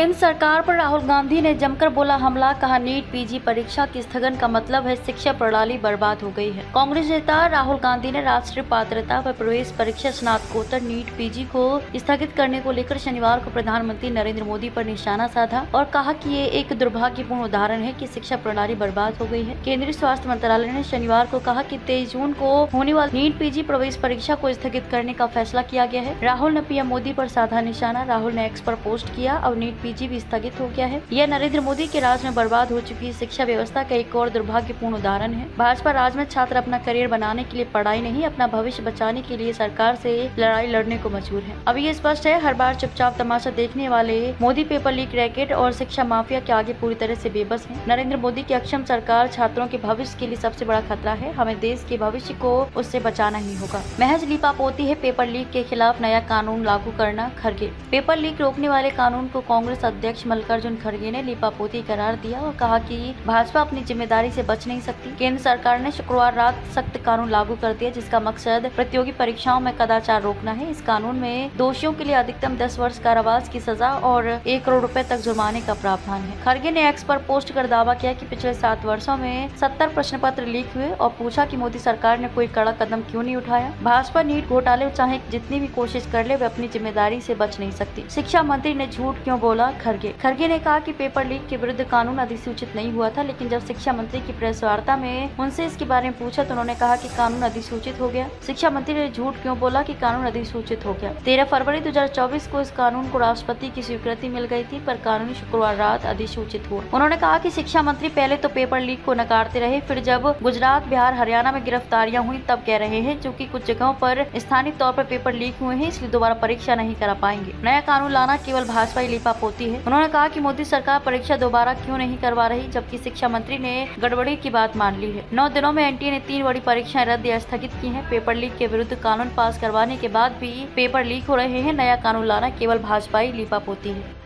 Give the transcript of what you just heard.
केंद्र सरकार पर राहुल गांधी ने जमकर बोला हमला, कहा नीट पीजी परीक्षा के स्थगन का मतलब है शिक्षा प्रणाली बर्बाद हो गई है। कांग्रेस नेता राहुल गांधी ने राष्ट्रीय पात्रता व प्रवेश परीक्षा स्नातकोत्तर नीट पीजी को स्थगित करने को लेकर शनिवार को प्रधानमंत्री नरेंद्र मोदी पर निशाना साधा और कहा कि ये एक दुर्भाग्यपूर्ण उदाहरण है कि शिक्षा प्रणाली बर्बाद हो गई है। केंद्रीय स्वास्थ्य मंत्रालय ने शनिवार को कहा कि 23 जून को होने वाली नीट पीजी प्रवेश परीक्षा को स्थगित करने का फैसला किया गया है। राहुल ने पीएम मोदी पर साधा निशाना। राहुल ने एक्स पर पोस्ट किया, अब नीट पीजी भी स्थगित हो गया है। यह नरेंद्र मोदी के राज में बर्बाद हो चुकी शिक्षा व्यवस्था का एक और दुर्भाग्यपूर्ण उदाहरण है। भाजपा राज में छात्र अपना करियर बनाने के लिए पढ़ाई नहीं, अपना भविष्य बचाने के लिए सरकार से लड़ाई लड़ने को मजबूर है। अब ये स्पष्ट है, हर बार चुपचाप तमाशा देखने वाले मोदी पेपर लीक रैकेट और शिक्षा माफिया के आगे पूरी तरह से बेबस है। नरेंद्र मोदी की अक्षम सरकार छात्रों के भविष्य के लिए सबसे बड़ा खतरा है। हमें देश के भविष्य को उससे बचाना ही होगा। महज लीपापोती है पेपर लीक के खिलाफ नया कानून लागू करना। खरगे पेपर लीक रोकने वाले कानून को कांग्रेस अध्यक्ष मल्लिकार्जुन खरगे ने लीपापोती करार दिया और कहा कि भाजपा अपनी जिम्मेदारी से बच नहीं सकती। केंद्र सरकार ने शुक्रवार रात सख्त कानून लागू कर दिया जिसका मकसद प्रतियोगी परीक्षाओं में कदाचार रोकना है। इस कानून में दोषियों के लिए अधिकतम 10 वर्ष कारावास की सजा और 1 करोड़ रुपए तक जुर्माने का प्रावधान है। खरगे ने एक्स पर पोस्ट कर दावा किया कि पिछले 7 वर्षों में 70 प्रश्न पत्र लीक हुए और पूछा कि मोदी सरकार ने कोई कड़ा कदम क्यों नहीं उठाया। भाजपा नीट घोटाले चाहे जितनी भी कोशिश कर ले वे अपनी जिम्मेदारी से बच नहीं सकती। शिक्षा मंत्री ने झूठ क्यों बोला? खरगे ने कहा कि पेपर लीक के विरुद्ध कानून अधिसूचित नहीं हुआ था, लेकिन जब शिक्षा मंत्री की प्रेस वार्ता में उनसे इसके बारे में पूछा तो उन्होंने कहा कि कानून अधिसूचित हो गया। शिक्षा मंत्री ने झूठ क्यों बोला कि कानून अधिसूचित हो गया? 13 फरवरी 2024 को इस कानून को राष्ट्रपति की स्वीकृति मिल गई थी, पर कानून शुक्रवार रात अधिसूचित हुआ। उन्होंने कहा कि शिक्षा मंत्री पहले तो पेपर लीक को नकारते रहे, फिर जब गुजरात, बिहार, हरियाणा में गिरफ्तारियां हुई तब कह रहे हैं क्योंकि कुछ जगहों पर स्थानीय तौर पर पेपर लीक हुए हैं इसलिए दोबारा परीक्षा नहीं करा पाएंगे। नया कानून लाना केवल भाजपा लीपापोती है। उन्होंने कहा कि मोदी सरकार परीक्षा दोबारा क्यों नहीं करवा रही, जबकि शिक्षा मंत्री ने गड़बड़ी की बात मान ली है। 9 दिनों में एनटीए ने 3 बड़ी परीक्षाएं रद्द या स्थगित की हैं। पेपर लीक के विरुद्ध कानून पास करवाने के बाद भी पेपर लीक हो रहे हैं। नया कानून लाना केवल भाजपाई लीपापोती है।